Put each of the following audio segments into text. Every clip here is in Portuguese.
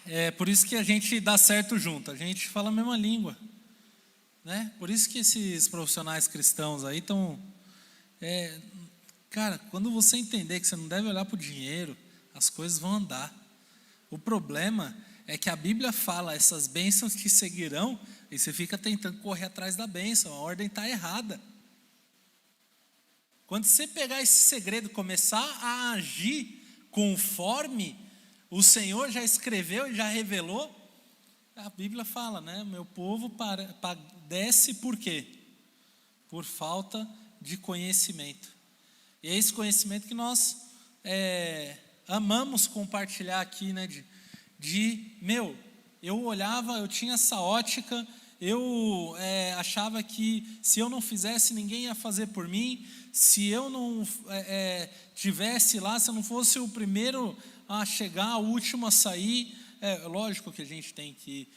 É por isso que a gente dá certo junto, a gente fala a mesma língua, né? Por isso que esses profissionais cristãos aí estão... cara, quando você entender que você não deve olhar para o dinheiro, as coisas vão andar. O problema é que a Bíblia fala, essas bênçãos te seguirão, e você fica tentando correr atrás da bênção, a ordem está errada. Quando você pegar esse segredo, começar a agir conforme o Senhor já escreveu e já revelou, a Bíblia fala, né? Meu povo padece por quê? Por falta de conhecimento. E é esse conhecimento que nós amamos compartilhar aqui, né? Eu olhava, eu tinha essa ótica, eu achava que se eu não fizesse, ninguém ia fazer por mim, se eu não tivesse lá, se eu não fosse o primeiro a chegar, o último a sair, lógico que a gente tem que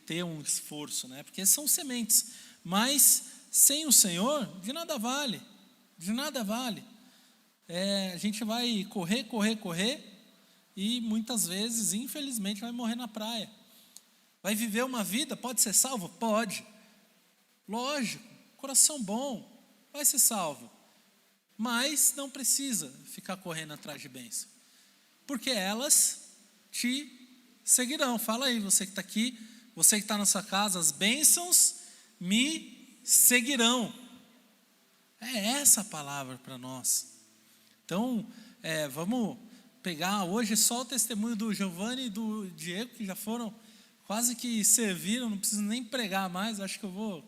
ter um esforço, né? Porque são sementes, mas sem o Senhor, de nada vale, a gente vai correr, e muitas vezes, infelizmente, vai morrer na praia. Vai viver uma vida, pode ser salvo? Pode. Lógico, coração bom, vai ser salvo. Mas não precisa ficar correndo atrás de bênção, porque elas te seguirão. Fala aí, você que está aqui, você que está na sua casa, as bênçãos me seguirão. É essa a palavra para nós. Então, vamos pegar hoje só o testemunho do Giovanni e do Diego, que já foram, quase que serviram, não preciso nem pregar mais, acho que eu vou.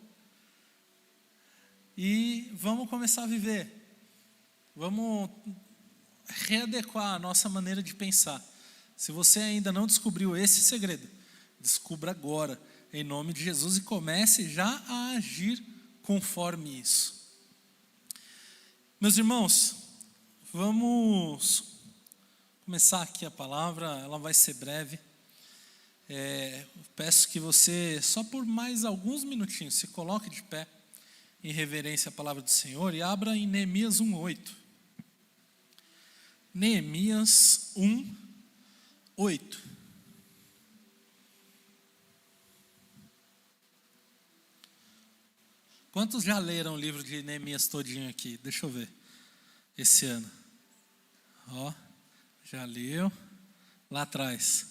E vamos começar a viver. Vamos readequar a nossa maneira de pensar. Se você ainda não descobriu esse segredo, descubra agora, em nome de Jesus, e comece já a agir conforme isso. Meus irmãos, vamos começar aqui a palavra, ela vai ser breve. Peço que você, só por mais alguns minutinhos, se coloque de pé, em reverência à palavra do Senhor, e abra em Neemias 1:8. Neemias 1:8. Quantos já leram o livro de Neemias todinho aqui? Deixa eu ver. Esse ano. Já leu. Lá atrás.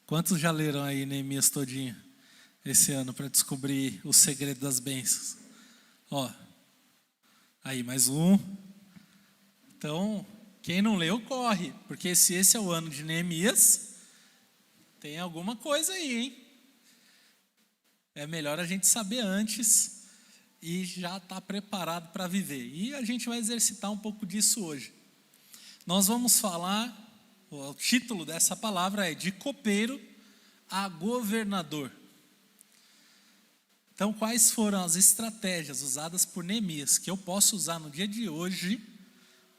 Quantos já leram aí Neemias todinho esse ano para descobrir o segredo das bênçãos? Aí mais um. Então, quem não leu, corre, porque se esse é o ano de Neemias, tem alguma coisa aí, hein? É melhor a gente saber antes e já estar preparado para viver. E a gente vai exercitar um pouco disso hoje. Nós vamos falar, o título dessa palavra é de copeiro a governador. Então, quais foram as estratégias usadas por Neemias que eu posso usar no dia de hoje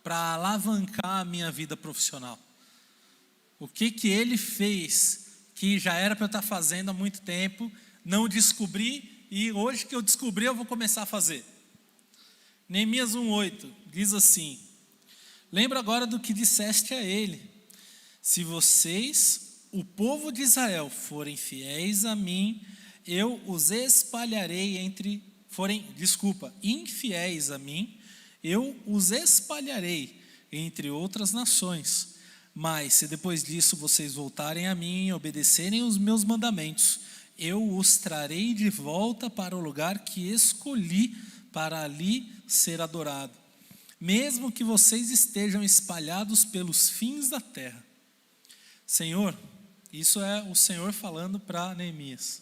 para alavancar a minha vida profissional? O que ele fez que já era para eu estar fazendo há muito tempo, não descobri, e hoje que eu descobri eu vou começar a fazer. Neemias 1:8 diz assim: lembra agora do que disseste a ele: se vocês, o povo de Israel, forem fiéis a mim, eu os espalharei infiéis a mim, eu os espalharei entre outras nações. Mas se depois disso vocês voltarem a mim e obedecerem os meus mandamentos, eu os trarei de volta para o lugar que escolhi para ali ser adorado, mesmo que vocês estejam espalhados pelos fins da terra. Senhor, isso é o Senhor falando para Neemias.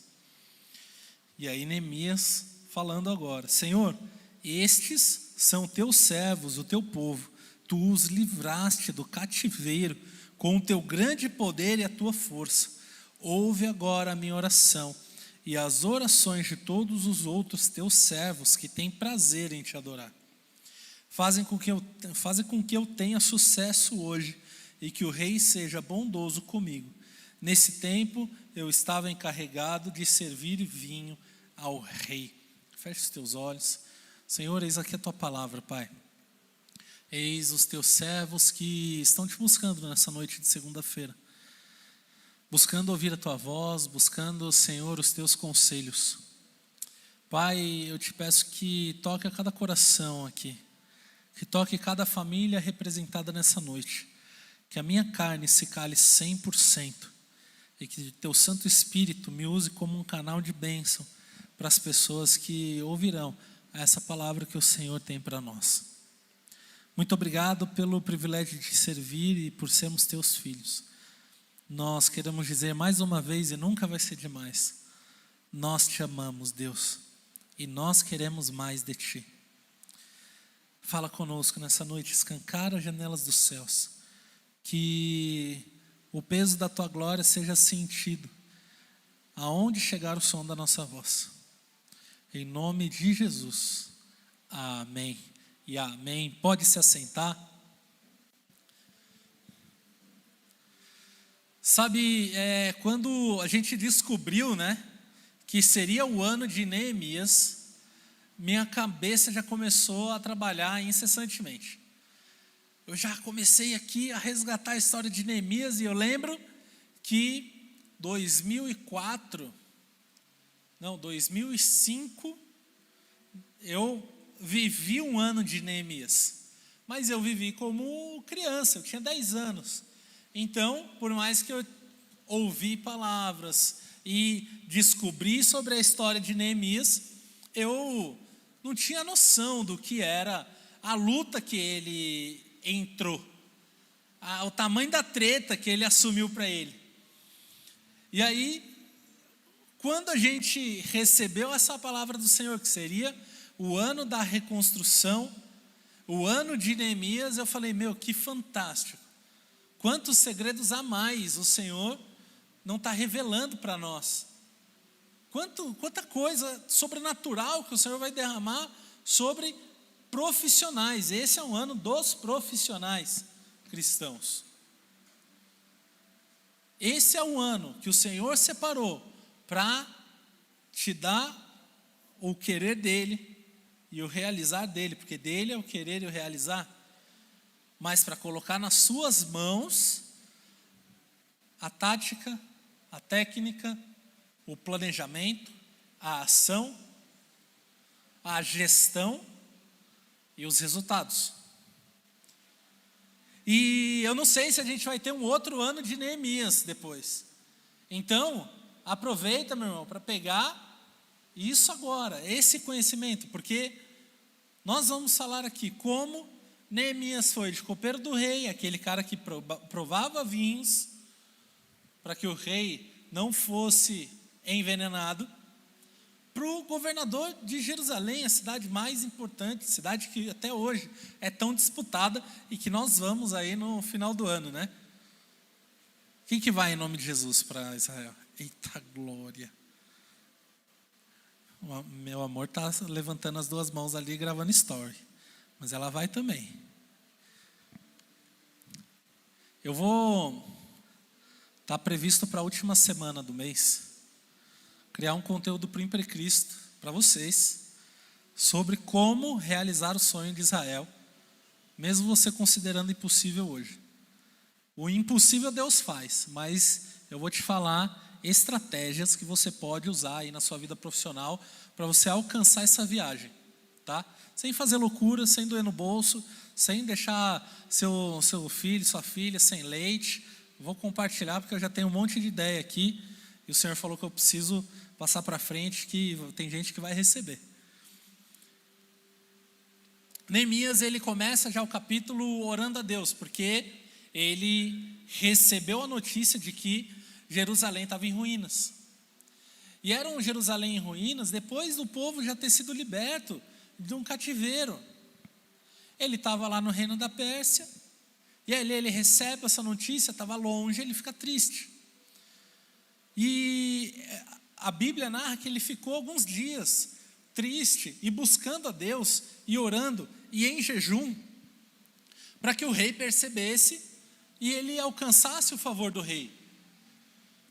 E aí Neemias falando agora: Senhor, estes são teus servos, o teu povo, tu os livraste do cativeiro com o teu grande poder e a tua força. Ouve agora a minha oração e as orações de todos os outros teus servos que têm prazer em te adorar. Fazem com que eu tenha sucesso hoje e que o rei seja bondoso comigo. Nesse tempo eu estava encarregado de servir vinho ao rei. Feche os teus olhos. Senhor, eis aqui a tua palavra, Pai. Eis os teus servos que estão te buscando nessa noite de segunda-feira. buscando ouvir a tua voz, buscando, Senhor, os teus conselhos. Pai, eu te peço que toque a cada coração aqui, que toque cada família representada nessa noite, que a minha carne se cale 100% e que teu Santo Espírito me use como um canal de bênção para as pessoas que ouvirão essa palavra que o Senhor tem para nós. Muito obrigado pelo privilégio de te servir e por sermos teus filhos. Nós queremos dizer mais uma vez, e nunca vai ser demais, nós te amamos, Deus, e nós queremos mais de ti. Fala conosco nessa noite, escancara as janelas dos céus, que o peso da tua glória seja sentido aonde chegar o som da nossa voz. Em nome de Jesus, amém e amém. Pode se assentar. Sabe, quando a gente descobriu, que seria o ano de Neemias, minha cabeça já começou a trabalhar incessantemente. Eu já comecei aqui a resgatar a história de Neemias e eu lembro que 2005, eu vivi um ano de Neemias, mas eu vivi como criança, eu tinha 10 anos. Então, por mais que eu ouvi palavras e descobri sobre a história de Neemias, eu não tinha noção do que era a luta que ele entrou, o tamanho da treta que ele assumiu para ele. E aí, quando a gente recebeu essa palavra do Senhor, que seria o ano da reconstrução, o ano de Neemias, eu falei, que fantástico. Quantos segredos a mais o Senhor não está revelando para nós. Quanta coisa sobrenatural que o Senhor vai derramar sobre profissionais. Esse é um ano dos profissionais cristãos. Esse é o ano que o Senhor separou para te dar o querer dele e o realizar dele, porque dele é o querer e o realizar, mas para colocar nas suas mãos a tática, a técnica, o planejamento, a ação, a gestão e os resultados. E eu não sei se a gente vai ter um outro ano de Neemias depois. Então, aproveita, meu irmão, para pegar isso agora, esse conhecimento, porque nós vamos falar aqui como Neemias foi de copeiro do rei, aquele cara que provava vinhos, para que o rei não fosse envenenado, para o governador de Jerusalém, a cidade mais importante, cidade que até hoje é tão disputada e que nós vamos aí no final do ano, Quem que vai em nome de Jesus para Israel? Eita glória! O meu amor está levantando as duas mãos ali gravando story, mas ela vai também. Eu vou estar previsto para a última semana do mês criar um conteúdo para o Imprecristo para vocês sobre como realizar o sonho de Israel, mesmo você considerando impossível hoje. O impossível Deus faz, mas eu vou te falar estratégias que você pode usar aí na sua vida profissional para você alcançar essa viagem, tá? Sem fazer loucura, sem doer no bolso, sem deixar seu filho, sua filha sem leite. Vou compartilhar porque eu já tenho um monte de ideia aqui e o Senhor falou que eu preciso passar para frente, que tem gente que vai receber. Neemias, ele começa já o capítulo orando a Deus, porque ele recebeu a notícia de que Jerusalém estava em ruínas. E era um Jerusalém em ruínas depois do povo já ter sido liberto de um cativeiro. Ele estava lá no reino da Pérsia, e aí ele recebe essa notícia, estava longe, ele fica triste. E a Bíblia narra que ele ficou alguns dias triste e buscando a Deus e orando e em jejum para que o rei percebesse e ele alcançasse o favor do rei,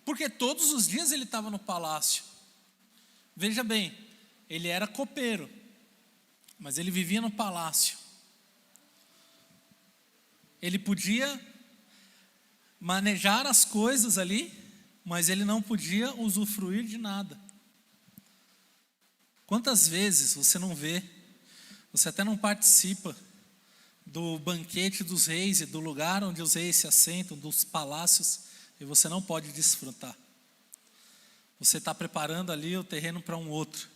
porque todos os dias ele estava no palácio. Veja bem, ele era copeiro, mas ele vivia no palácio. Ele podia manejar as coisas ali mas ele não podia usufruir de nada. Quantas vezes você não vê, você até não participa do banquete dos reis e do lugar onde os reis se assentam, dos palácios, e você não pode desfrutar. Você está preparando ali o terreno para um outro.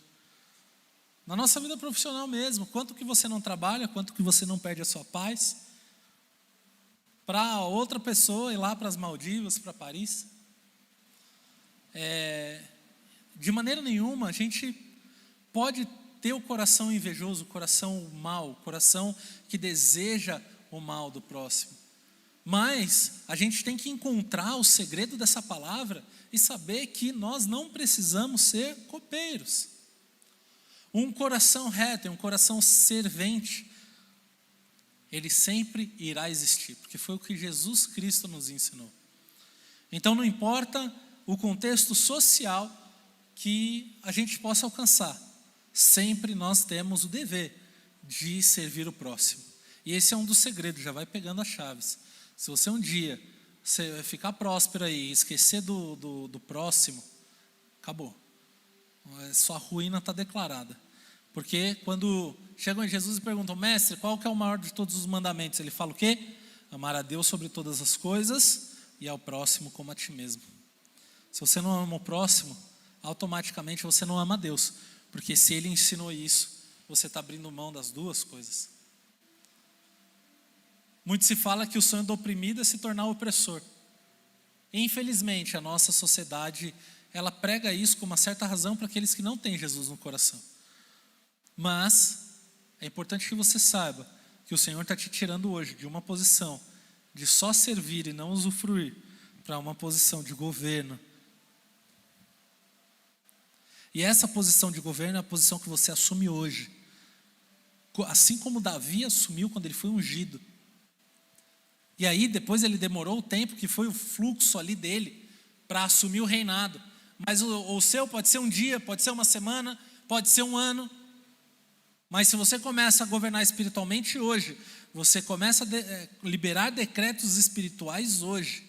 Na nossa vida profissional mesmo, quanto que você não trabalha, quanto que você não perde a sua paz, para outra pessoa ir lá para as Maldivas, para Paris. De maneira nenhuma a gente pode ter o coração invejoso, o coração mau, o coração que deseja o mal do próximo. Mas a gente tem que encontrar o segredo dessa palavra e saber que nós não precisamos ser copeiros. Um coração reto, um coração servente, ele sempre irá existir, porque foi o que Jesus Cristo nos ensinou. Então não importa o contexto social que a gente possa alcançar, sempre nós temos o dever de servir o próximo. E esse é um dos segredos, já vai pegando as chaves. Se você um dia ficar próspero aí e esquecer do próximo, acabou. Sua ruína está declarada. Porque quando chegam em Jesus e perguntam: mestre, qual que é o maior de todos os mandamentos? Ele fala o quê? Amar a Deus sobre todas as coisas e ao próximo como a ti mesmo. Se você não ama o próximo, automaticamente você não ama a Deus. Porque se ele ensinou isso, você está abrindo mão das duas coisas. Muito se fala que o sonho do oprimido é se tornar opressor. E, infelizmente, a nossa sociedade, ela prega isso com uma certa razão para aqueles que não têm Jesus no coração. Mas é importante que você saiba que o Senhor está te tirando hoje de uma posição de só servir e não usufruir para uma posição de governo. E essa posição de governo é a posição que você assume hoje. Assim como Davi assumiu quando ele foi ungido. E aí depois ele demorou o tempo que foi o fluxo ali dele para assumir o reinado. Mas o seu pode ser um dia, pode ser uma semana, pode ser um ano. Mas se você começa a governar espiritualmente hoje, você começa a liberar decretos espirituais hoje.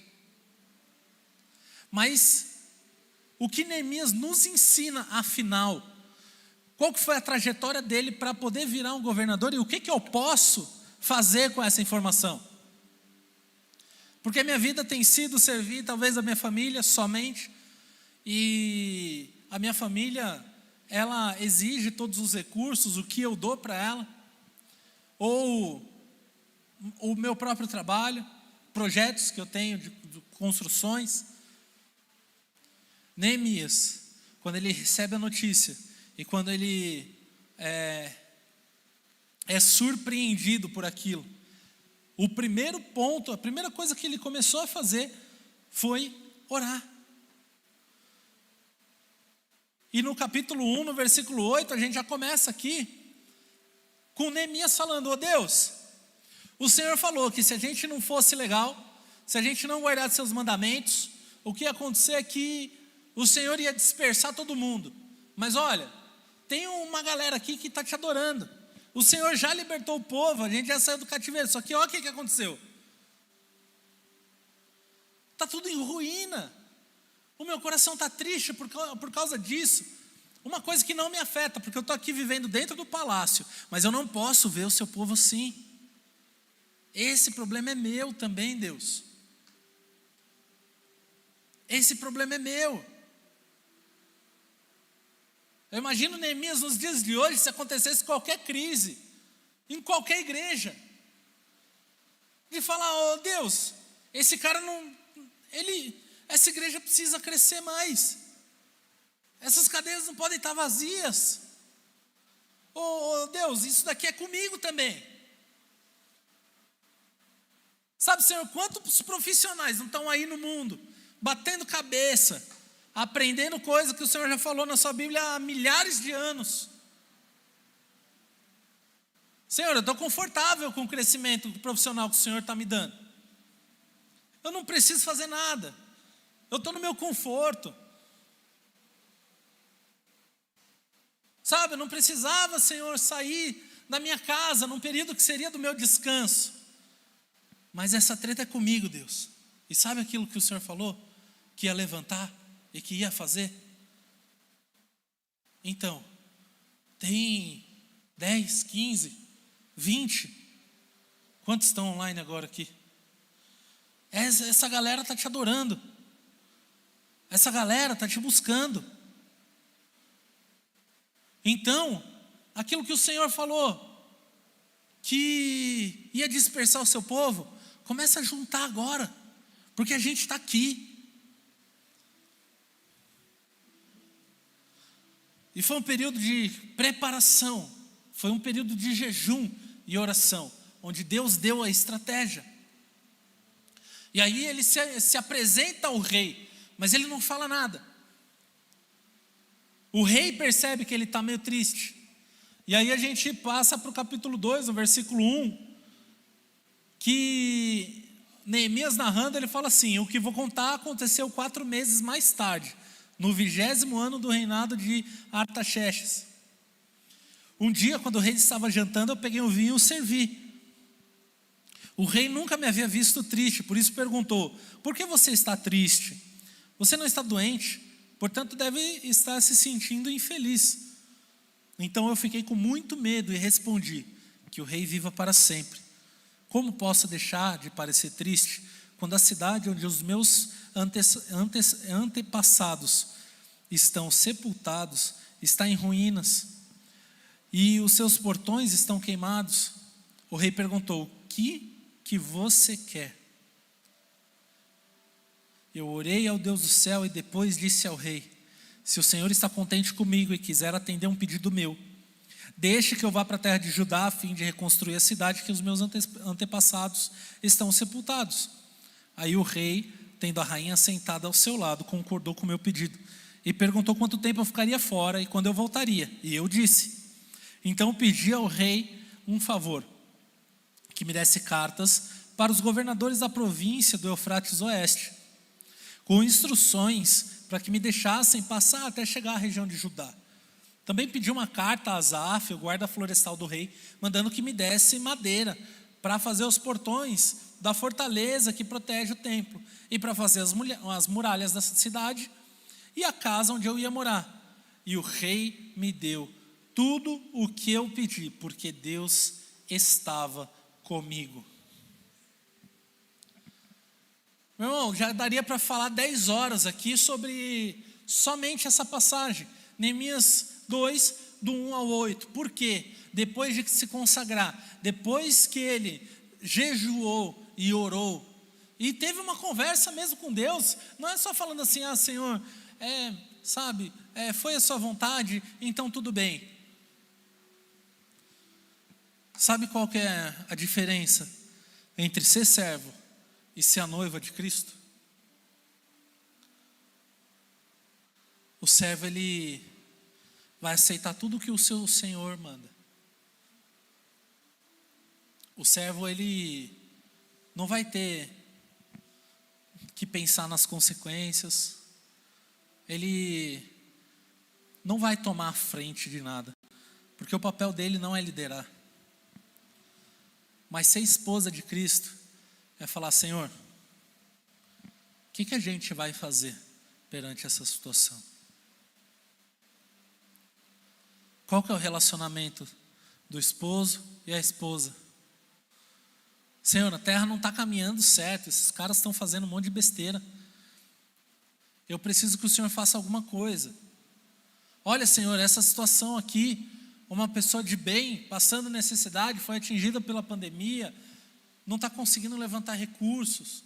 Mas o que Neemias nos ensina, afinal, qual que foi a trajetória dele para poder virar um governador e o que eu posso fazer com essa informação? Porque a minha vida tem sido servir talvez a minha família somente, e a minha família, ela exige todos os recursos, o que eu dou para ela, ou o meu próprio trabalho, projetos que eu tenho de construções. Neemias, quando ele recebe a notícia e quando ele é surpreendido por aquilo, o primeiro ponto, a primeira coisa que ele começou a fazer foi orar. E no capítulo 1, no versículo 8, a gente já começa aqui com Neemias falando: Deus, o Senhor falou que se a gente não fosse legal, se a gente não guardasse seus mandamentos, o que ia acontecer é que o Senhor ia dispersar todo mundo. Mas olha, tem uma galera aqui que está te adorando. O Senhor já libertou o povo, a gente já saiu do cativeiro. Só que olha o que aconteceu. Está tudo em ruína. O meu coração está triste por causa disso. Uma coisa que não me afeta, porque eu estou aqui vivendo dentro do palácio, mas eu não posso ver o seu povo assim. Esse problema é meu também, Deus. Esse problema é meu. Eu imagino Neemias nos dias de hoje, se acontecesse qualquer crise, em qualquer igreja, de falar: Deus, esse cara não, essa igreja precisa crescer mais, essas cadeiras não podem estar vazias, Deus, isso daqui é comigo também. Sabe, Senhor, quantos profissionais não estão aí no mundo, batendo cabeça, aprendendo coisas que o Senhor já falou na sua Bíblia há milhares de anos. Senhor, eu estou confortável com o crescimento profissional que o Senhor está me dando. Eu não preciso fazer nada. Eu estou no meu conforto. Sabe, eu não precisava, Senhor, sair da minha casa num período que seria do meu descanso. Mas essa treta é comigo, Deus. E sabe aquilo que o Senhor falou? que ia levantar e que ia fazer? Então, tem 10, 15, 20. Quantos estão online agora aqui? Essa galera está te adorando. Essa galera está te buscando. Então, aquilo que o Senhor falou, que ia dispersar o seu povo, começa a juntar agora, porque a gente está aqui. E foi um período de preparação, foi um período de jejum e oração, onde Deus deu a estratégia. E aí ele se apresenta ao rei, mas ele não fala nada. O rei percebe que ele está meio triste. E aí a gente passa para o capítulo 2, no versículo 1, que Neemias narrando, ele fala assim: o que vou contar aconteceu 4 meses mais tarde, no 20º ano do reinado de Artaxerxes. Um dia, quando o rei estava jantando, eu peguei um vinho e o servi. O rei nunca me havia visto triste, por isso perguntou: por que você está triste? Você não está doente, portanto deve estar se sentindo infeliz. Então eu fiquei com muito medo e respondi: que o rei viva para sempre. Como posso deixar de parecer triste quando a cidade onde os meus antepassados estão sepultados está em ruínas e os seus portões estão queimados? O rei perguntou: o que você quer? Eu orei ao Deus do céu e depois disse ao rei: se o Senhor está contente comigo e quiser atender um pedido meu, deixe que eu vá para a terra de Judá a fim de reconstruir a cidade que os meus antepassados estão sepultados. Aí o rei, tendo a rainha sentada ao seu lado, concordou com o meu pedido e perguntou quanto tempo eu ficaria fora e quando eu voltaria. E eu disse. Então pedi ao rei um favor, que me desse cartas para os governadores da província do Eufrates Oeste, com instruções para que me deixassem passar até chegar à região de Judá. Também pedi uma carta a Asaf, o guarda florestal do rei, mandando que me desse madeira para fazer os portões da fortaleza que protege o templo e para fazer as muralhas da cidade e a casa onde eu ia morar. E o rei me deu tudo o que eu pedi, porque Deus estava comigo. Meu irmão, já daria para falar 10 horas aqui sobre somente essa passagem. Neemias 2, do 1 ao 8. Por quê? Depois de se consagrar, depois que ele jejuou e orou, e teve uma conversa mesmo com Deus, não é só falando assim: ah, Senhor, foi a sua vontade, então tudo bem. Sabe qual que é a diferença entre ser servo e ser a noiva de Cristo? O servo, ele vai aceitar tudo que o seu Senhor manda. O servo, ele não vai ter que pensar nas consequências. Ele não vai tomar a frente de nada, porque o papel dele não é liderar. Mas ser esposa de Cristo é falar: Senhor, o que a gente vai fazer perante essa situação? Qual que é o relacionamento do esposo e a esposa? Senhor, a terra não está caminhando certo, esses caras estão fazendo um monte de besteira. Eu preciso que o Senhor faça alguma coisa. Olha, Senhor, essa situação aqui, uma pessoa de bem, passando necessidade, foi atingida pela pandemia, não está conseguindo levantar recursos.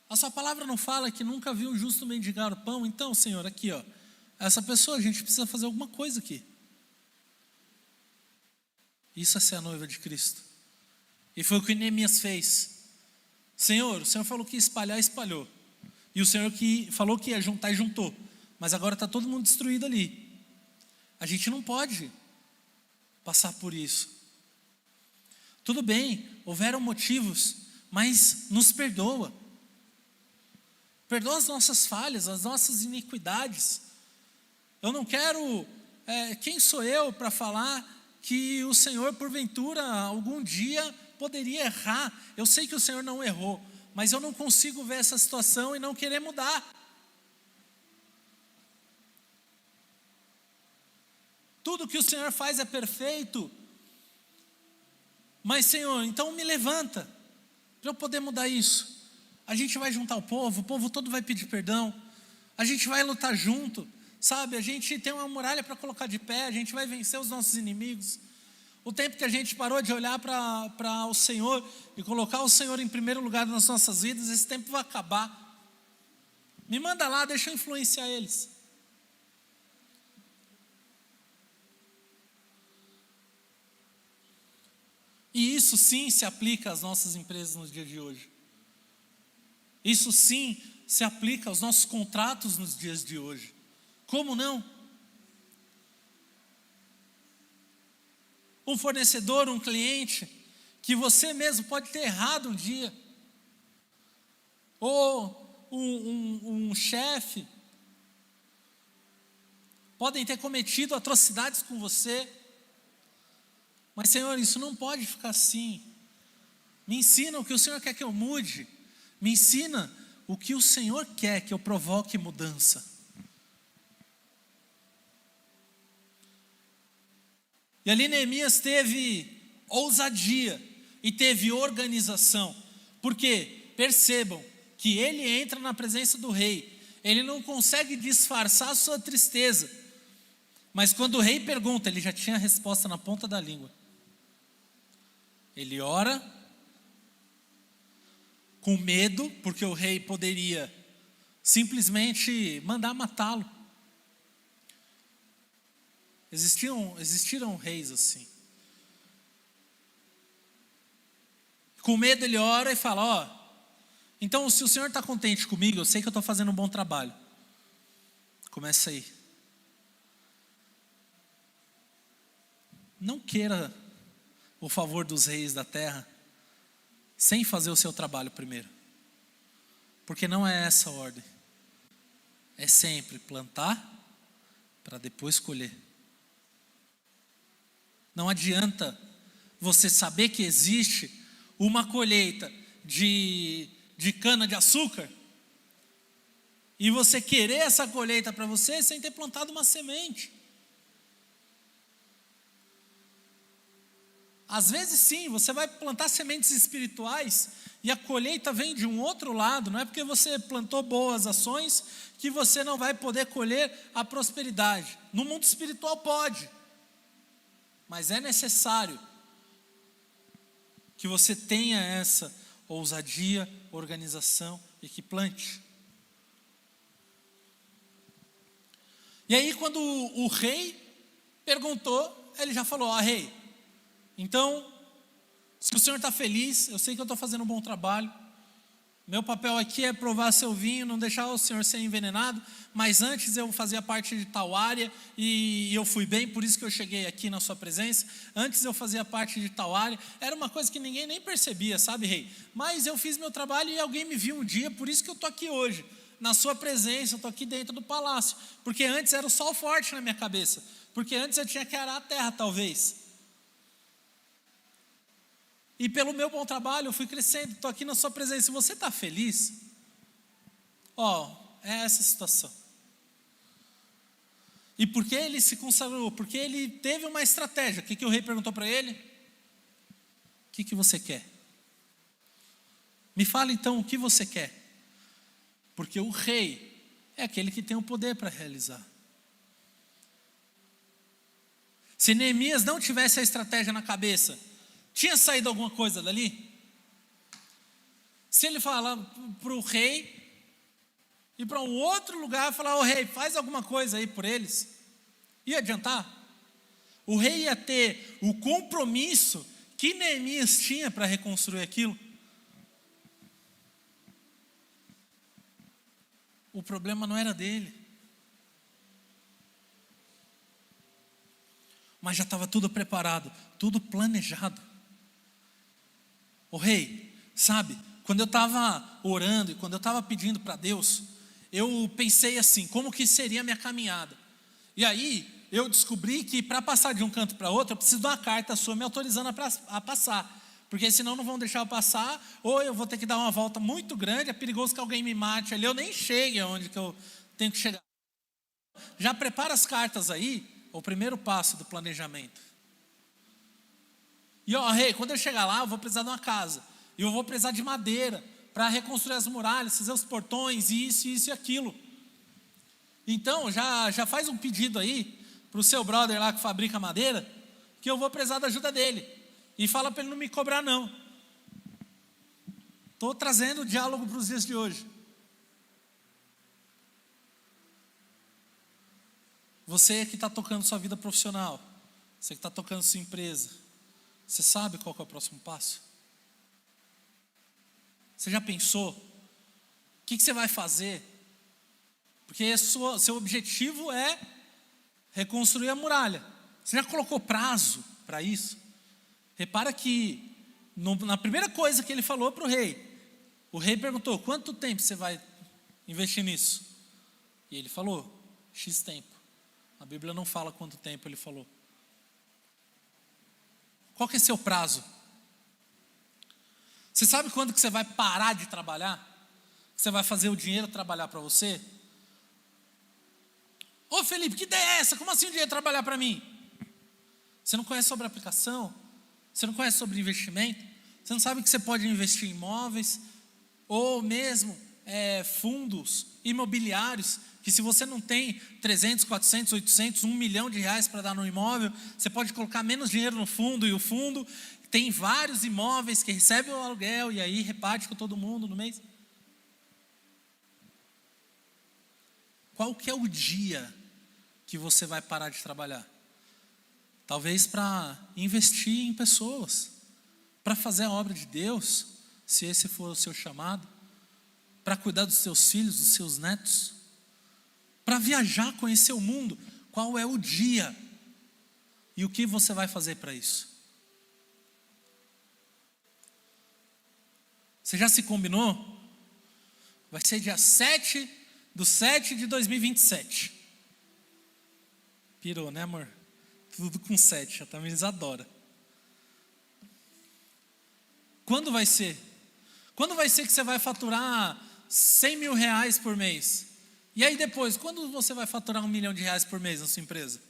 A sua palavra não fala que nunca viu um justo mendigar o pão? Então, Senhor, aqui, ó, essa pessoa, a gente precisa fazer alguma coisa aqui. Isso é ser a noiva de Cristo. E foi o que Neemias fez. Senhor, o Senhor falou que ia espalhar, espalhou. E o Senhor que falou que ia juntar, juntou. Mas agora está todo mundo destruído ali. A gente não pode passar por isso. Tudo bem, houveram motivos, mas nos perdoa. Perdoa as nossas falhas, as nossas iniquidades. Eu não quero, quem sou eu para falar que o Senhor porventura algum dia poderia errar? Eu sei que o Senhor não errou, mas eu não consigo ver essa situação e não querer mudar. Tudo que o Senhor faz é perfeito. Mas, Senhor, então me levanta, para eu poder mudar isso. A gente vai juntar o povo todo vai pedir perdão. A gente vai lutar junto, sabe? A gente tem uma muralha para colocar de pé, a gente vai vencer os nossos inimigos. O tempo que a gente parou de olhar para o Senhor e colocar o Senhor em primeiro lugar nas nossas vidas, esse tempo vai acabar. Me manda lá, deixa eu influenciar eles. E isso sim se aplica às nossas empresas nos dias de hoje. Isso sim se aplica aos nossos contratos nos dias de hoje. Como não? Um fornecedor, um cliente, que você mesmo pode ter errado um dia. Ou um chefe. Podem ter cometido atrocidades com você. Mas, Senhor, isso não pode ficar assim. Me ensina o que o Senhor quer que eu mude. Me ensina o que o Senhor quer que eu provoque mudança. E ali Neemias teve ousadia e teve organização. Porque, percebam, que ele entra na presença do rei. Ele não consegue disfarçar a sua tristeza. Mas quando o rei pergunta, ele já tinha a resposta na ponta da língua. Ele ora com medo, porque o rei poderia simplesmente mandar matá-lo. Existiram reis assim. Com medo ele ora e fala, então se o Senhor está contente comigo, eu sei que eu estou fazendo um bom trabalho. Começa aí. Não queira o favor dos reis da terra sem fazer o seu trabalho primeiro. Porque não é essa a ordem. É sempre plantar para depois colher. Não adianta você saber que existe uma colheita de cana de açúcar e você querer essa colheita para você sem ter plantado uma semente. Às vezes sim, você vai plantar sementes espirituais e a colheita vem de um outro lado. Não é porque você plantou boas ações que você não vai poder colher a prosperidade. No mundo espiritual pode, mas é necessário que você tenha essa ousadia, organização e que plante. E aí quando o rei perguntou, ele já falou, rei, então, se o Senhor está feliz, eu sei que eu estou fazendo um bom trabalho. Meu papel aqui é provar seu vinho, não deixar o Senhor ser envenenado. Mas antes eu fazia parte de tal área e eu fui bem, por isso que eu cheguei aqui na sua presença. Antes eu fazia parte de tal área. Era uma coisa que ninguém nem percebia, sabe, rei? Mas eu fiz meu trabalho e alguém me viu um dia, por isso que eu estou aqui hoje. Na sua presença, eu estou aqui dentro do palácio. Porque antes era o sol forte na minha cabeça. Porque antes eu tinha que arar a terra, talvez. E pelo meu bom trabalho eu fui crescendo, estou aqui na sua presença. Se você está feliz, é essa situação. E por que ele se consagrou? Porque ele teve uma estratégia. O que o rei perguntou para ele? O que você quer? Me fala então o que você quer. Porque o rei é aquele que tem o poder para realizar. Se Neemias não tivesse a estratégia na cabeça, tinha saído alguma coisa dali? Se ele falar para o rei, ir para um outro lugar e falar, rei, faz alguma coisa aí por eles, ia adiantar? O rei ia ter o compromisso que Neemias tinha para reconstruir aquilo? O problema não era dele. Mas já estava tudo preparado, tudo planejado. O rei, sabe, quando eu estava orando e quando eu estava pedindo para Deus, eu pensei assim, como que seria a minha caminhada? E aí, eu descobri que para passar de um canto para outro, eu preciso de uma carta sua me autorizando a passar. Porque senão não vão deixar eu passar, ou eu vou ter que dar uma volta muito grande, é perigoso que alguém me mate ali, eu nem chegue aonde que eu tenho que chegar. Já prepara as cartas aí, o primeiro passo do planejamento. E rei, quando eu chegar lá, eu vou precisar de uma casa. E eu vou precisar de madeira para reconstruir as muralhas, fazer os portões, isso e aquilo. Então, já faz um pedido aí para o seu brother lá que fabrica madeira, que eu vou precisar da ajuda dele. E fala para ele não me cobrar não. Estou trazendo o diálogo para os dias de hoje. Você que está tocando sua vida profissional, você que está tocando sua empresa, você sabe qual que é o próximo passo? Você já pensou? O que você vai fazer? Porque seu objetivo é reconstruir a muralha. Você já colocou prazo para isso? Repara que na primeira coisa que ele falou para o rei perguntou: quanto tempo você vai investir nisso? E ele falou: X tempo. A Bíblia não fala quanto tempo ele falou. Qual que é seu prazo? Você sabe quando que você vai parar de trabalhar? Que você vai fazer o dinheiro trabalhar para você? Ô Felipe, que ideia é essa? Como assim o dinheiro trabalhar para mim? Você não conhece sobre aplicação? Você não conhece sobre investimento? Você não sabe que você pode investir em imóveis? Ou mesmo fundos imobiliários, que se você não tem 300, 400, 800, 1 milhão de reais para dar no imóvel, você pode colocar menos dinheiro no fundo, e o fundo tem vários imóveis que recebem o aluguel e aí reparte com todo mundo no mês. Qual que é o dia que você vai parar de trabalhar? Talvez para investir em pessoas, para fazer a obra de Deus, se esse for o seu chamado, para cuidar dos seus filhos, dos seus netos, para viajar, conhecer o mundo. Qual é o dia? E o que você vai fazer para isso? Você já se combinou? Vai ser dia 7/7/2027. Pirou, né, amor? Tudo com 7, a Tamiris adora. Quando vai ser? Quando vai ser que você vai faturar 100 mil reais por mês? E aí depois, quando você vai faturar 1 milhão de reais por mês na sua empresa?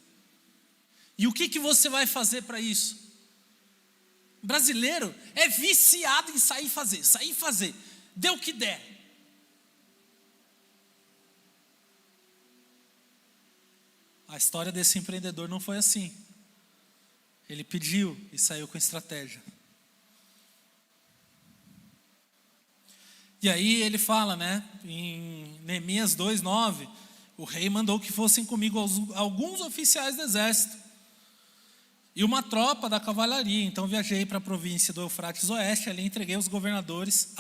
E o que você vai fazer para isso? O brasileiro é viciado em sair e fazer. Dê o que der. A história desse empreendedor não foi assim. Ele pediu e saiu com estratégia. E aí ele fala, em Neemias 2:9, o rei mandou que fossem comigo alguns oficiais do exército e uma tropa da cavalaria. Então viajei para a província do Eufrates Oeste, ali entreguei aos governadores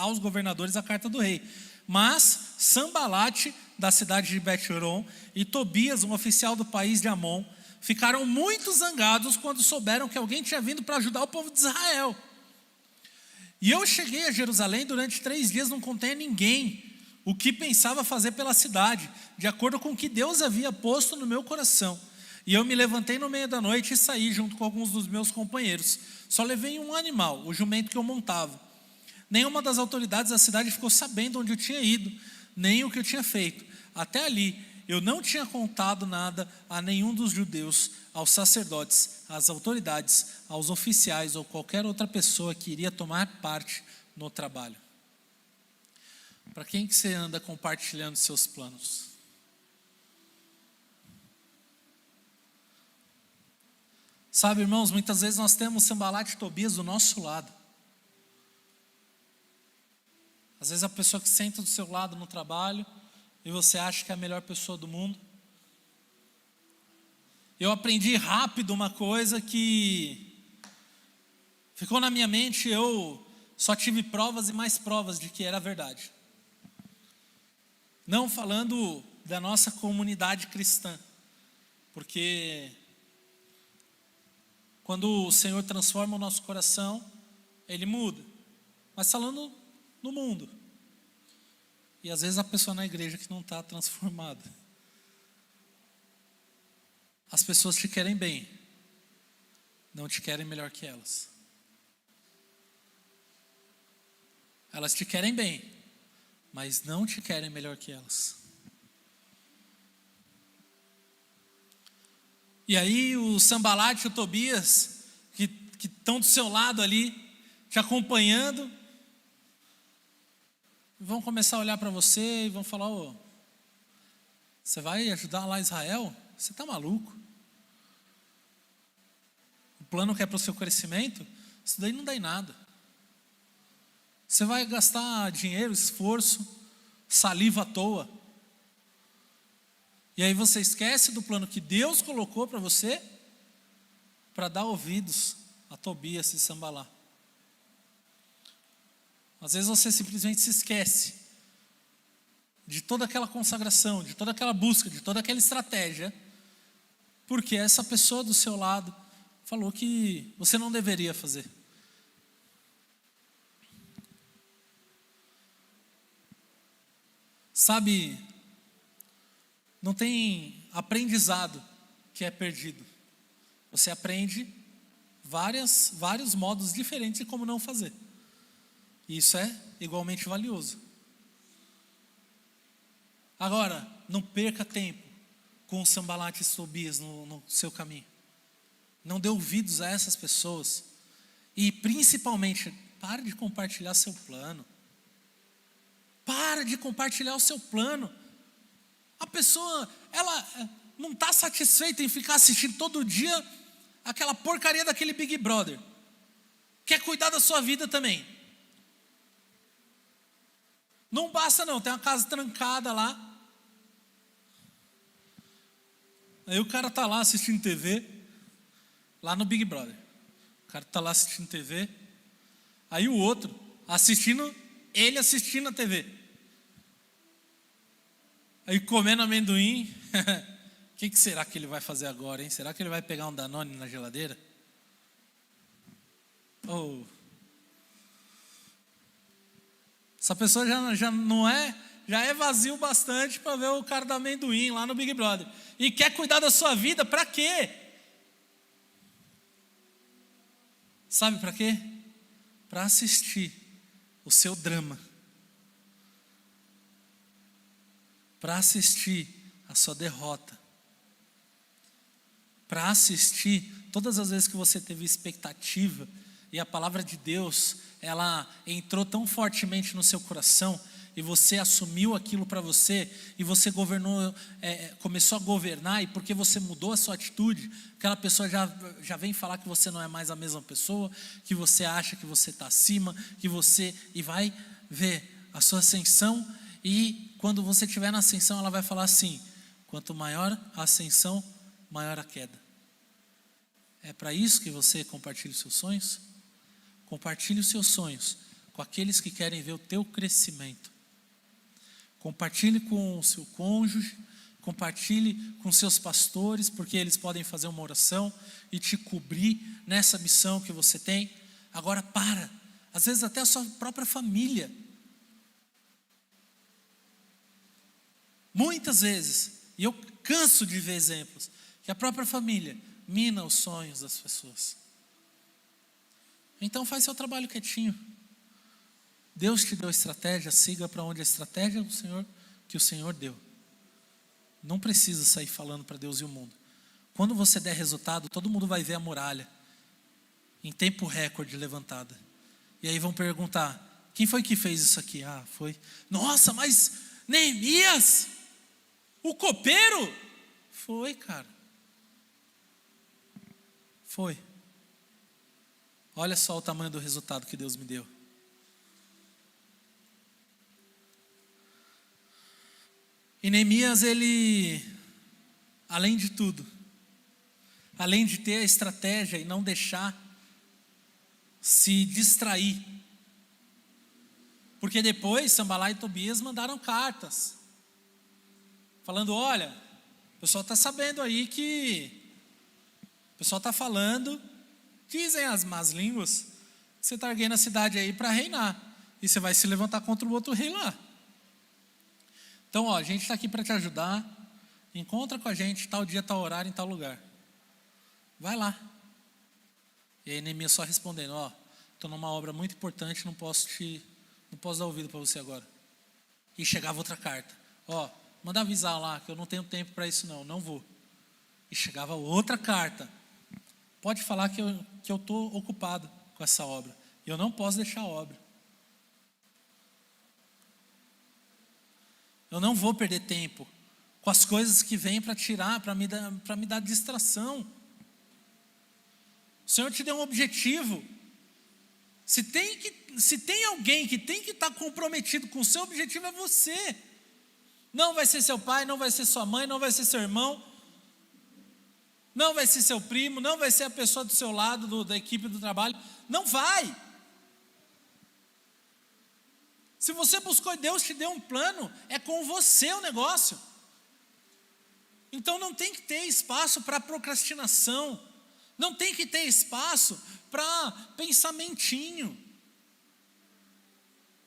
a carta do rei. Mas Sambalate, da cidade de Bet-Horon, e Tobias, um oficial do país de Amon, ficaram muito zangados quando souberam que alguém tinha vindo para ajudar o povo de Israel. E eu cheguei a Jerusalém durante 3 dias, não contei a ninguém o que pensava fazer pela cidade, de acordo com o que Deus havia posto no meu coração. E eu me levantei no meio da noite e saí junto com alguns dos meus companheiros. Só levei um animal, o jumento que eu montava. Nenhuma das autoridades da cidade ficou sabendo onde eu tinha ido, nem o que eu tinha feito. Até ali, eu não tinha contado nada a nenhum dos judeus, aos sacerdotes, às autoridades, aos oficiais ou qualquer outra pessoa que iria tomar parte no trabalho. Para quem que você anda compartilhando seus planos? Sabe, irmãos, muitas vezes nós temos Sambalate e Tobias do nosso lado. Às vezes a pessoa que senta do seu lado no trabalho e você acha que é a melhor pessoa do mundo. Eu aprendi rápido uma coisa que ficou na minha mente, eu só tive provas e mais provas de que era verdade. Não falando da nossa comunidade cristã, porque quando o Senhor transforma o nosso coração, Ele muda. Mas falando no mundo. E às vezes a pessoa na igreja que não está transformada. As pessoas te querem bem, não te querem melhor que elas. Elas te querem bem, mas não te querem melhor que elas. E aí o Sanbalat e o Tobias, que estão do seu lado ali, te acompanhando, vão começar a olhar para você e vão falar: ô, você vai ajudar lá Israel? Você está maluco? O plano que é para o seu crescimento, isso daí não dá em nada. Você vai gastar dinheiro, esforço, saliva à toa. E aí você esquece do plano que Deus colocou para você, para dar ouvidos a Tobias e Sanbalat. Às vezes você simplesmente se esquece de toda aquela consagração, de toda aquela busca, de toda aquela estratégia, porque essa pessoa do seu lado falou que você não deveria fazer. Sabe, não tem aprendizado que é perdido. Você aprende vários modos diferentes de como não fazer. E isso é igualmente valioso. Agora, não perca tempo com o Sanbalat e Tobias no seu caminho. Não dê ouvidos a essas pessoas. E principalmente, pare de compartilhar seu plano. Para de compartilhar o seu plano. A pessoa, ela não está satisfeita em ficar assistindo todo dia aquela porcaria daquele Big Brother. Quer cuidar da sua vida também. Não basta não, tem uma casa trancada lá. Aí o cara está lá assistindo TV, lá no Big Brother. O cara está lá assistindo TV. Aí o outro assistindo a TV. Aí comendo amendoim. O que será que ele vai fazer agora, hein? Será que ele vai pegar um Danone na geladeira? Oh. Essa pessoa já não é, já é vazio bastante para ver o cara do amendoim lá no Big Brother. E quer cuidar da sua vida, para quê? Sabe para quê? Para assistir o seu drama. Para assistir a sua derrota. Para assistir todas as vezes que você teve expectativa e a palavra de Deus, ela entrou tão fortemente no seu coração e você assumiu aquilo para você e você começou a governar, e porque você mudou a sua atitude, aquela pessoa já vem falar que você não é mais a mesma pessoa, que você acha que você está acima, e vai ver a sua ascensão, e quando você estiver na ascensão ela vai falar assim: quanto maior a ascensão, maior a queda. É para isso que você compartilha os seus sonhos? Compartilhe os seus sonhos com aqueles que querem ver o teu crescimento. Compartilhe com o seu cônjuge, compartilhe com seus pastores, porque eles podem fazer uma oração e te cobrir nessa missão que você tem. Agora às vezes até a sua própria família. Muitas vezes, e eu canso de ver exemplos, que a própria família mina os sonhos das pessoas. Então faz seu trabalho quietinho. Deus te deu estratégia, siga para onde a estratégia que o Senhor deu. Não precisa sair falando para Deus e o mundo. Quando você der resultado, todo mundo vai ver a muralha em tempo recorde levantada. E aí vão perguntar: quem foi que fez isso aqui? Ah, foi. Nossa, mas Neemias, o copeiro? Foi, cara. Foi. Olha só o tamanho do resultado que Deus me deu. E Neemias, ele, além de tudo, além de ter a estratégia e não deixar se distrair, porque depois Sanbalat e Tobias mandaram cartas, falando: olha, o pessoal está sabendo aí que, o pessoal está falando, dizem as más línguas, que você está erguendo a cidade aí para reinar, e você vai se levantar contra o outro rei lá. Então, a gente está aqui para te ajudar. Encontra com a gente tal dia, tal horário, em tal lugar. Vai lá. E aí Neemias só respondendo: estou numa obra muito importante, não posso dar ouvido para você agora. E chegava outra carta: manda avisar lá que eu não tenho tempo para isso não vou. E chegava outra carta. Pode falar que eu estou ocupado com essa obra. Eu não posso deixar a obra. Eu não vou perder tempo com as coisas que vêm para tirar, para me dar distração. O Senhor te deu um objetivo. Se tem alguém que tem que estar comprometido com o seu objetivo, é você. Não vai ser seu pai, não vai ser sua mãe, não vai ser seu irmão, não vai ser seu primo, não vai ser a pessoa do seu lado, da equipe do trabalho. Não vai. Se você buscou e Deus te deu um plano, é com você o negócio. Então não tem que ter espaço para procrastinação. Não tem que ter espaço para pensamentinho.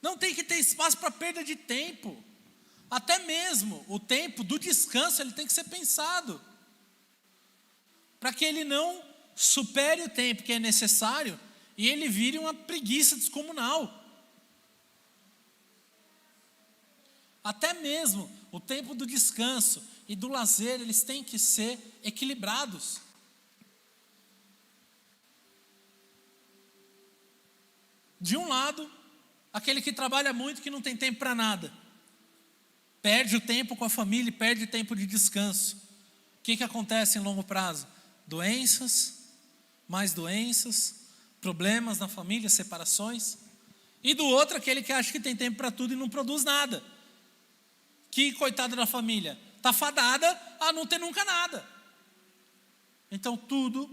Não tem que ter espaço para perda de tempo. Até mesmo o tempo do descanso, ele tem que ser pensado. Para que ele não supere o tempo que é necessário e ele vire uma preguiça descomunal. Até mesmo o tempo do descanso e do lazer, eles têm que ser equilibrados. De um lado, aquele que trabalha muito, que não tem tempo para nada. Perde o tempo com a família e perde tempo de descanso. O que acontece em longo prazo? Doenças, mais doenças, problemas na família, separações. E do outro, aquele que acha que tem tempo para tudo e não produz nada. Que coitada da família, está fadada a não ter nunca nada. Então tudo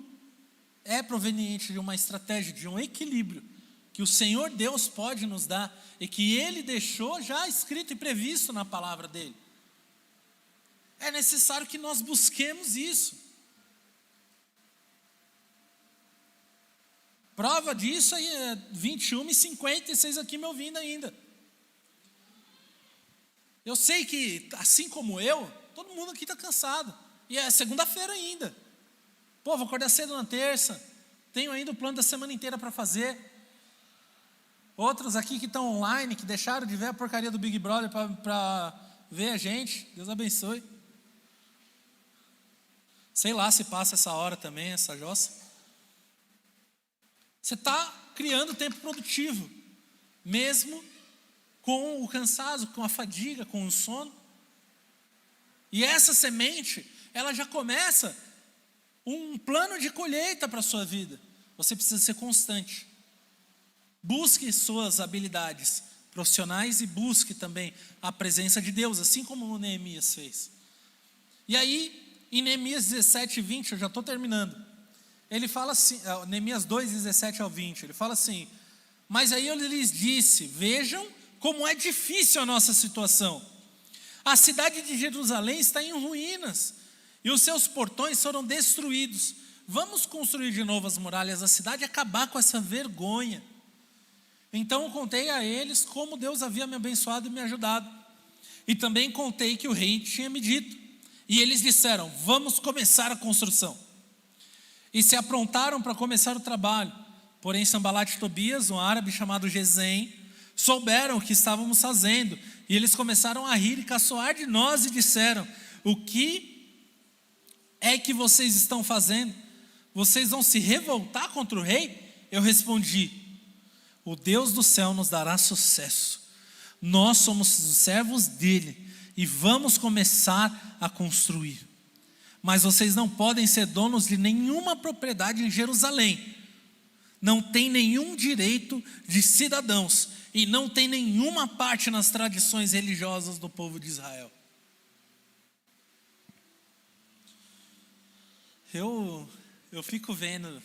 é proveniente de uma estratégia, de um equilíbrio que o Senhor Deus pode nos dar e que Ele deixou já escrito e previsto na palavra dEle. É necessário que nós busquemos isso. Prova disso aí é 21h56 aqui me ouvindo ainda. Eu sei que, assim como eu, todo mundo aqui está cansado. E é segunda-feira ainda. Pô, vou acordar cedo na terça. Tenho ainda o plano da semana inteira para fazer. Outros aqui que estão online, que deixaram de ver a porcaria do Big Brother para ver a gente. Deus abençoe. Sei lá se passa essa hora também, essa jossa. Você está criando tempo produtivo. Mesmo com o cansaço, com a fadiga, com o sono. E essa semente, ela já começa um plano de colheita para a sua vida. Você precisa ser constante. Busque suas habilidades profissionais e busque também a presença de Deus, assim como o Neemias fez. E aí, em Neemias 17:20, eu já estou terminando. Ele fala assim, Neemias 2:17-20, ele fala assim: mas aí eu lhes disse, vejam como é difícil a nossa situação. A cidade de Jerusalém está em ruínas e os seus portões foram destruídos. Vamos construir de novo as muralhas da cidade e acabar com essa vergonha. Então eu contei a eles como Deus havia me abençoado e me ajudado. E também contei que o rei tinha me dito. E eles disseram, vamos começar a construção. E se aprontaram para começar o trabalho. Porém Sanbalat e Tobias, um árabe chamado Gesem, souberam o que estávamos fazendo, e eles começaram a rir e caçoar de nós e disseram, o que é que vocês estão fazendo? Vocês vão se revoltar contra o rei? Eu respondi, o Deus do céu nos dará sucesso, nós somos os servos dele, e vamos começar a construir. Mas vocês não podem ser donos de nenhuma propriedade em Jerusalém, não tem nenhum direito de cidadãos, e não tem nenhuma parte nas tradições religiosas do povo de Israel. Eu fico vendo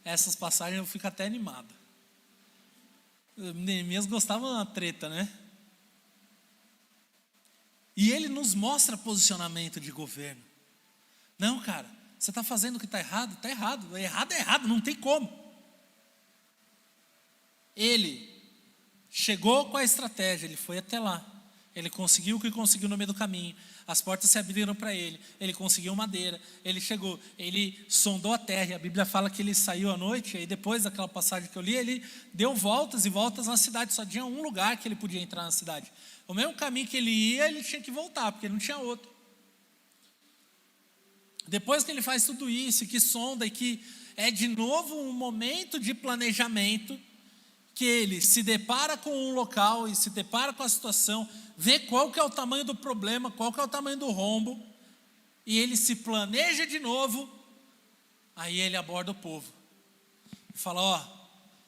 essas passagens, eu fico até animado. Neemias gostava de uma treta, né? E ele nos mostra posicionamento de governo. Não, cara, você está fazendo o que está errado? Está errado. Errado é errado, não tem como. Ele chegou com a estratégia, ele foi até lá. Ele conseguiu o que conseguiu no meio do caminho. As portas se abriram para ele. Ele conseguiu madeira. Ele chegou, ele sondou a terra. A Bíblia fala que ele saiu à noite. E depois daquela passagem que eu li, ele deu voltas e voltas na cidade. Só tinha um lugar que ele podia entrar na cidade. O mesmo caminho que ele ia, ele tinha que voltar, porque não tinha outro. Depois que ele faz tudo isso, que sonda e que é de novo um momento de planejamento, que ele se depara com um local e se depara com a situação, vê qual que é o tamanho do problema, qual que é o tamanho do rombo, e ele se planeja de novo, aí ele aborda o povo. E fala,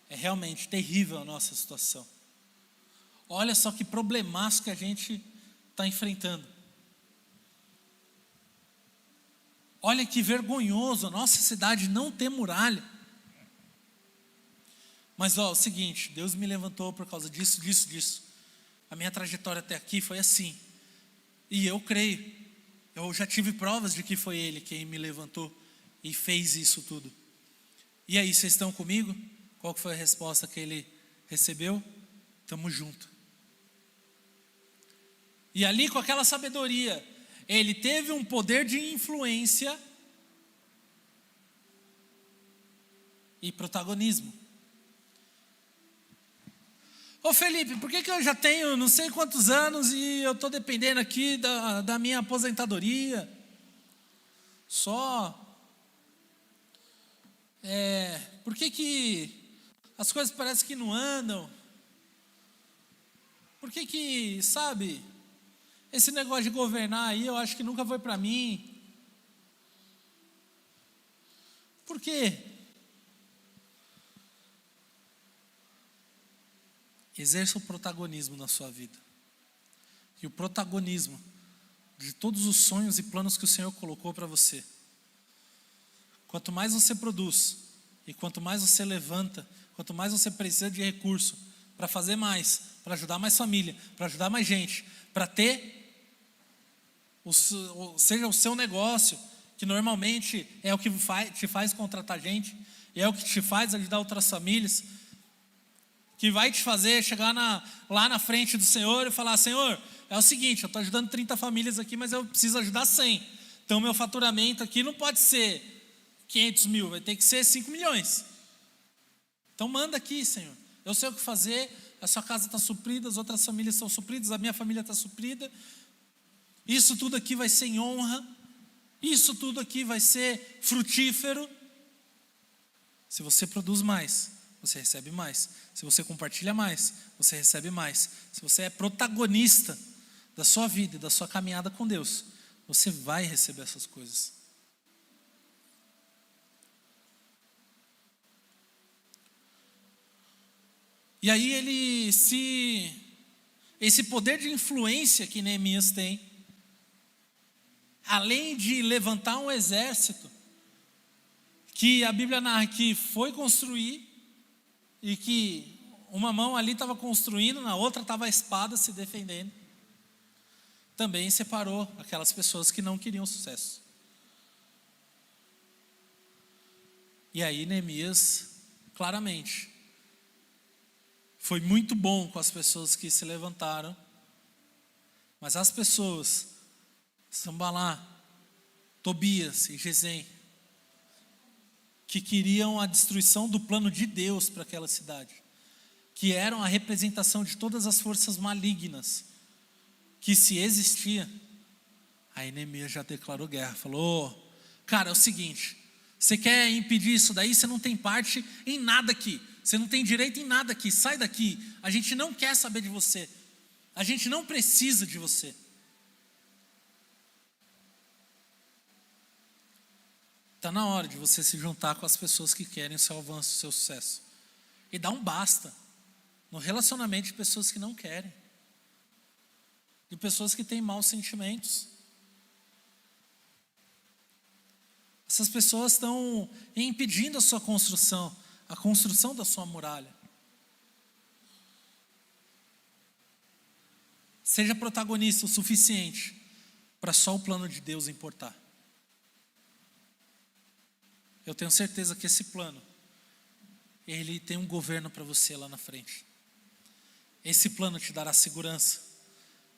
é realmente terrível a nossa situação. Olha só que problemaço que a gente está enfrentando. Olha que vergonhoso a nossa cidade não ter muralha. Mas o seguinte, Deus me levantou por causa disso. A minha trajetória até aqui foi assim. E eu creio, eu já tive provas de que foi Ele quem me levantou e fez isso tudo. E aí, vocês estão comigo? Qual foi a resposta que ele recebeu? Estamos juntos. E ali, com aquela sabedoria, ele teve um poder de influência e protagonismo. Ô Felipe, por que eu já tenho não sei quantos anos e eu estou dependendo aqui da minha aposentadoria? Por que as coisas parecem que não andam? Por que, sabe, esse negócio de governar aí, eu acho que nunca foi para mim. Por quê? Exerça o protagonismo na sua vida. E o protagonismo de todos os sonhos e planos que o Senhor colocou para você. Quanto mais você produz, e quanto mais você levanta, quanto mais você precisa de recurso para fazer mais, para ajudar mais família, para ajudar mais gente, para ter seja o seu negócio, que normalmente é o que te faz contratar gente, e é o que te faz ajudar outras famílias, que vai te fazer chegar lá na frente do Senhor e falar, Senhor, é o seguinte, eu estou ajudando 30 famílias aqui, mas eu preciso ajudar 100, então meu faturamento aqui não pode ser 500 mil, vai ter que ser 5 milhões, então manda aqui, Senhor, eu sei o que fazer, a sua casa está suprida, as outras famílias estão supridas, a minha família está suprida, isso tudo aqui vai ser em honra, isso tudo aqui vai ser frutífero. Se você produz mais, você recebe mais. Se você compartilha mais, você recebe mais. Se você é protagonista da sua vida e da sua caminhada com Deus, você vai receber essas coisas. E aí esse poder de influência que Neemias tem, além de levantar um exército, que a Bíblia narra que foi construir, e que uma mão ali estava construindo, na outra estava a espada se defendendo, também separou aquelas pessoas que não queriam sucesso. E aí Neemias, claramente, foi muito bom com as pessoas que se levantaram, mas as pessoas, Sambalá, Tobias e Gesem, que queriam a destruição do plano de Deus para aquela cidade, que eram a representação de todas as forças malignas, que se existia, aí Neemias já declarou guerra, falou, cara, é o seguinte, você quer impedir isso daí, você não tem parte em nada aqui, você não tem direito em nada aqui, sai daqui, a gente não quer saber de você, a gente não precisa de você. Está na hora de você se juntar com as pessoas que querem o seu avanço, o seu sucesso. E dar um basta no relacionamento de pessoas que não querem. De pessoas que têm maus sentimentos. Essas pessoas estão impedindo a sua construção, a construção da sua muralha. Seja protagonista o suficiente para só o plano de Deus importar. Eu tenho certeza que esse plano, ele tem um governo para você lá na frente. Esse plano te dará segurança.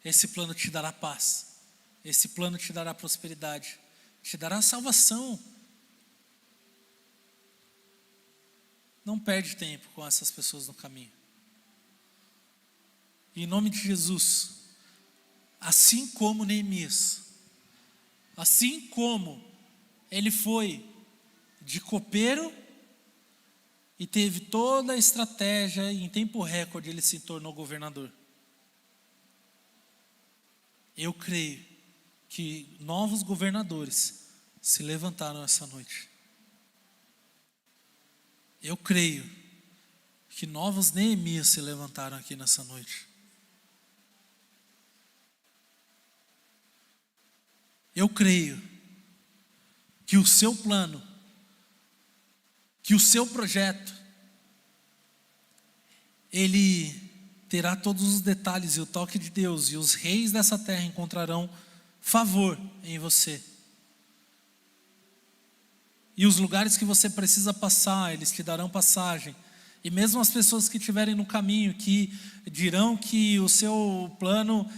Esse plano te dará paz. Esse plano te dará prosperidade. Te dará salvação. Não perde tempo com essas pessoas no caminho. E em nome de Jesus, assim como Neemias, assim como ele foi de copeiro e teve toda a estratégia, e em tempo recorde ele se tornou governador. Eu creio que novos governadores se levantaram essa noite. Eu creio que novos Neemias se levantaram aqui nessa noite. Eu creio que o seu plano, que o seu projeto, ele terá todos os detalhes e o toque de Deus, e os reis dessa terra encontrarão favor em você. E os lugares que você precisa passar, eles te darão passagem. E mesmo as pessoas que estiverem no caminho, que dirão que o seu plano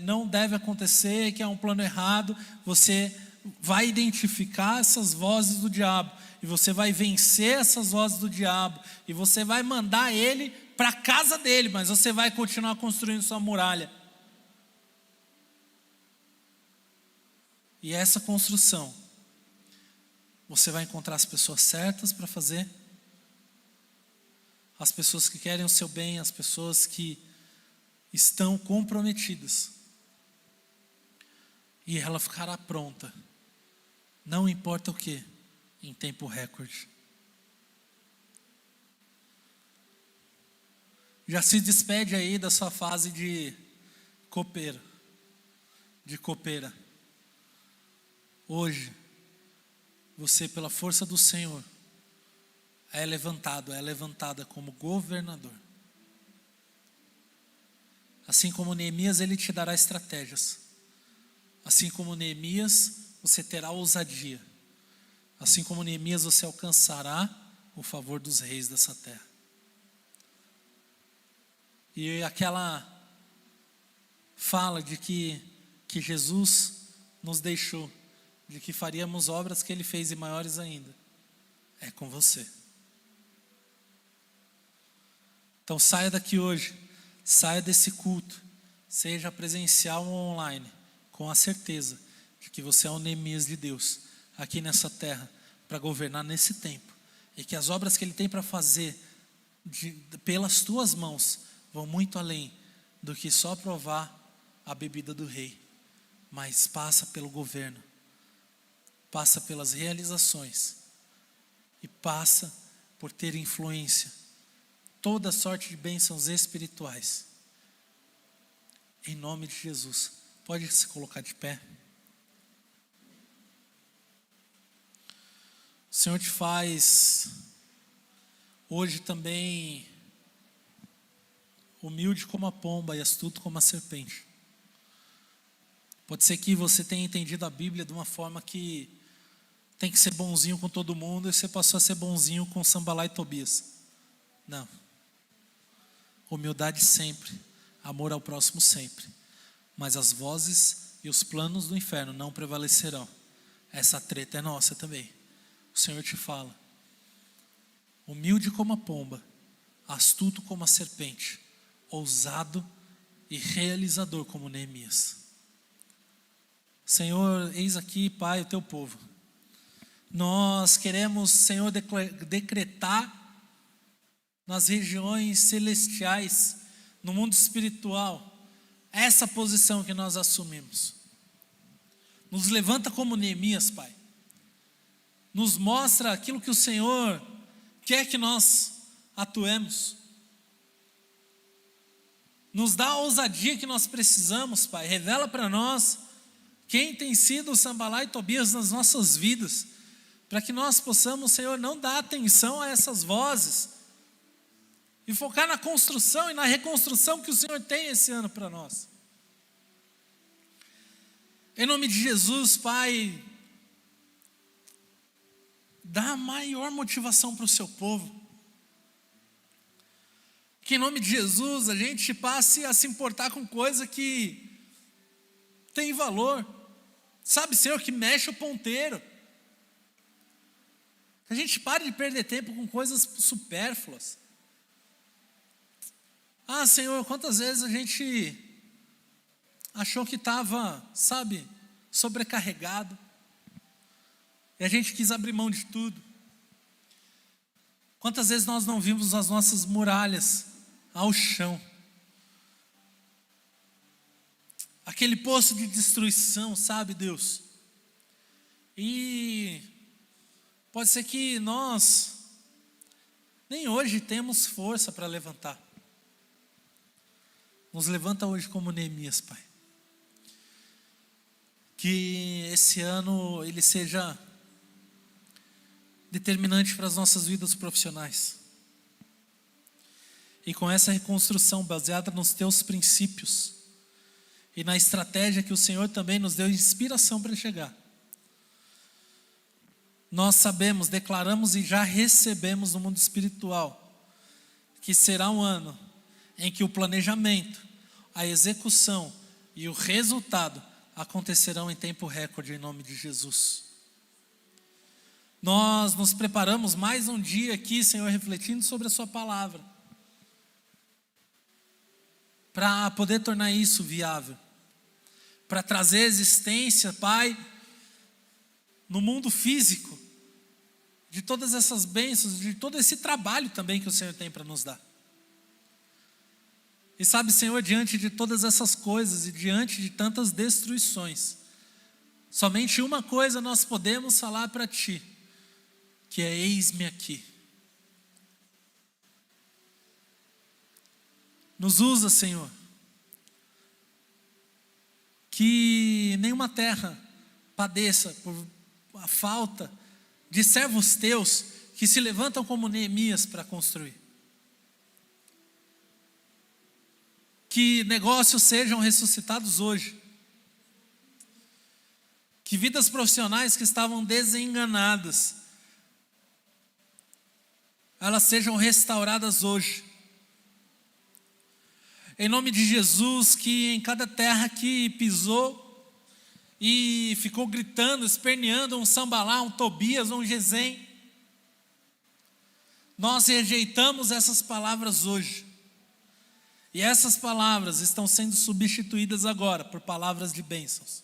não deve acontecer, que é um plano errado, você vai identificar essas vozes do diabo, e você vai vencer essas vozes do diabo, e você vai mandar ele para a casa dele, mas você vai continuar construindo sua muralha. E essa construção, você vai encontrar as pessoas certas para fazer, as pessoas que querem o seu bem, as pessoas que estão comprometidas, e ela ficará pronta, não importa o que, em tempo recorde. Já se despede aí da sua fase de copeiro, de copeira. Hoje, você, pela força do Senhor, é levantada como governador. Assim como Neemias, ele te dará estratégias. Assim como Neemias, você terá ousadia. Assim como Neemias, você alcançará o favor dos reis dessa terra. E aquela fala de que Jesus nos deixou, de que faríamos obras que ele fez e maiores ainda, é com você. Então saia daqui hoje, saia desse culto, seja presencial ou online, com a certeza de que você é o Neemias de Deus, aqui nessa terra, para governar nesse tempo, e que as obras que ele tem para fazer, pelas tuas mãos, vão muito além do que só provar a bebida do rei, mas passa pelo governo, passa pelas realizações, e passa por ter influência, toda sorte de bênçãos espirituais, em nome de Jesus. Pode se colocar de pé. O Senhor te faz hoje também humilde como a pomba e astuto como a serpente. Pode ser que você tenha entendido a Bíblia de uma forma que tem que ser bonzinho com todo mundo, e você passou a ser bonzinho com Sambalá e Tobias. Não. Humildade sempre, amor ao próximo sempre. Mas as vozes e os planos do inferno não prevalecerão. Essa treta é nossa também. O Senhor te fala: humilde como a pomba, astuto como a serpente, ousado e realizador como Neemias. Senhor, eis aqui, Pai, o teu povo. Nós queremos, Senhor, decretar nas regiões celestiais, no mundo espiritual, essa posição que nós assumimos. Nos levanta como Neemias, Pai. Nos mostra aquilo que o Senhor quer que nós atuemos. Nos dá a ousadia que nós precisamos, Pai. Revela para nós quem tem sido o Sambalá e Tobias nas nossas vidas, para que nós possamos, Senhor, não dar atenção a essas vozes e focar na construção e na reconstrução que o Senhor tem esse ano para nós. Em nome de Jesus, Pai, dá a maior motivação para o seu povo. Que em nome de Jesus a gente passe a se importar com coisa que tem valor. Sabe, Senhor, que mexe o ponteiro. Que a gente pare de perder tempo com coisas supérfluas. Ah, Senhor, quantas vezes a gente achou que estava, sabe, sobrecarregado. E a gente quis abrir mão de tudo. Quantas vezes nós não vimos as nossas muralhas ao chão? Aquele poço de destruição, sabe, Deus? E pode ser que nós nem hoje temos força para levantar. Nos levanta hoje como Neemias, Pai. Que esse ano ele seja determinante para as nossas vidas profissionais. E com essa reconstrução baseada nos teus princípios e na estratégia que o Senhor também nos deu inspiração para chegar, nós sabemos, declaramos e já recebemos no mundo espiritual que será um ano em que o planejamento, a execução e o resultado acontecerão em tempo recorde, em nome de Jesus. Nós nos preparamos mais um dia aqui, Senhor, refletindo sobre a sua palavra, para poder tornar isso viável, para trazer existência, Pai, no mundo físico, de todas essas bênçãos, de todo esse trabalho também que o Senhor tem para nos dar. E sabe, Senhor, diante de todas essas coisas e diante de tantas destruições, somente uma coisa nós podemos falar para Ti, que é: eis-me aqui. Nos usa, Senhor, que nenhuma terra padeça por a falta de servos teus que se levantam como Neemias para construir. Que negócios sejam ressuscitados hoje. Que vidas profissionais que estavam desenganadas, elas sejam restauradas hoje. Em nome de Jesus, que em cada terra que pisou e ficou gritando, esperneando um Sambalá, um Tobias, um Gesem, nós rejeitamos essas palavras hoje. E essas palavras estão sendo substituídas agora por palavras de bênçãos.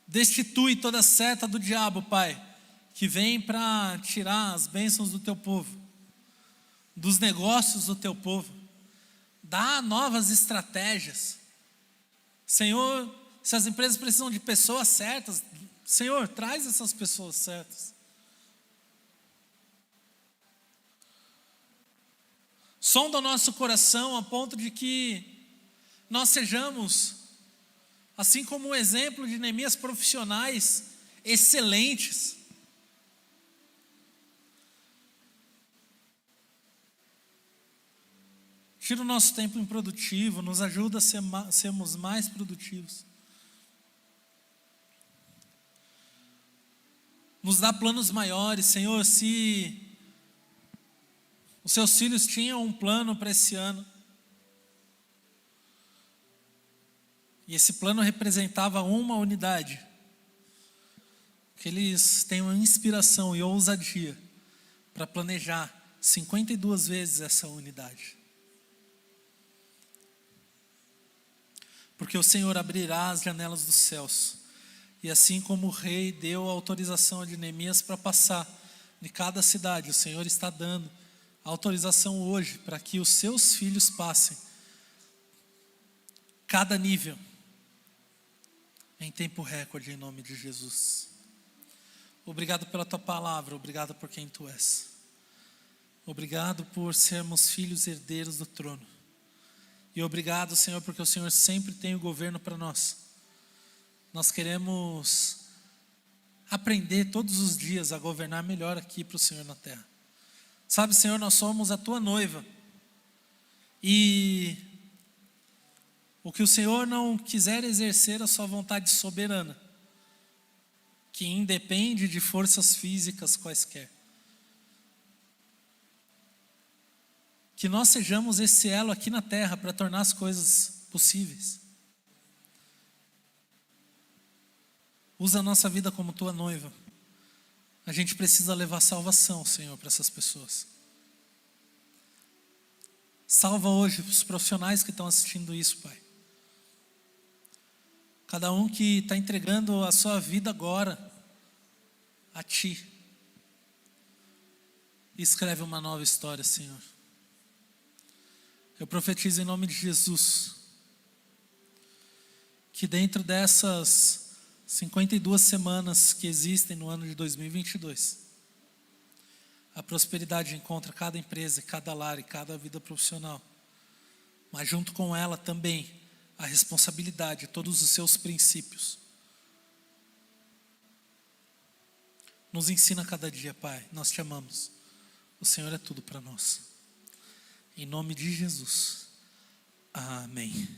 Destitui toda seta do diabo, Pai, que vem para tirar as bênçãos do teu povo, dos negócios do teu povo. Dá novas estratégias. Senhor, se as empresas precisam de pessoas certas, Senhor, traz essas pessoas certas. Sonda o nosso coração a ponto de que nós sejamos, assim como o exemplo de Neemias, profissionais excelentes. Tira o nosso tempo improdutivo, nos ajuda a sermos mais produtivos. Nos dá planos maiores, Senhor. Se os seus filhos tinham um plano para esse ano, e esse plano representava uma unidade, que eles tenham inspiração e ousadia para planejar 52 vezes essa unidade. Porque o Senhor abrirá as janelas dos céus, e assim como o rei deu a autorização de Neemias para passar de cada cidade, o Senhor está dando a autorização hoje para que os seus filhos passem cada nível em tempo recorde, em nome de Jesus. Obrigado pela tua palavra, obrigado por quem tu és. Obrigado por sermos filhos herdeiros do trono. E obrigado, Senhor, porque o Senhor sempre tem o governo para nós. Nós queremos aprender todos os dias a governar melhor aqui para o Senhor na terra. Sabe, Senhor, nós somos a tua noiva. E o que o Senhor não quiser exercer a sua vontade soberana, que independe de forças físicas quaisquer, que nós sejamos esse elo aqui na terra para tornar as coisas possíveis. Usa a nossa vida como tua noiva. A gente precisa levar salvação, Senhor, para essas pessoas. Salva hoje os profissionais que estão assistindo isso, Pai. Cada um que está entregando a sua vida agora a Ti. Escreve uma nova história, Senhor. Eu profetizo em nome de Jesus que dentro dessas 52 semanas que existem no ano de 2022, a prosperidade encontra cada empresa, cada lar e cada vida profissional. Mas junto com ela também a responsabilidade, todos os seus princípios. Nos ensina cada dia, Pai. Nós te amamos. O Senhor é tudo para nós. Em nome de Jesus. Amém.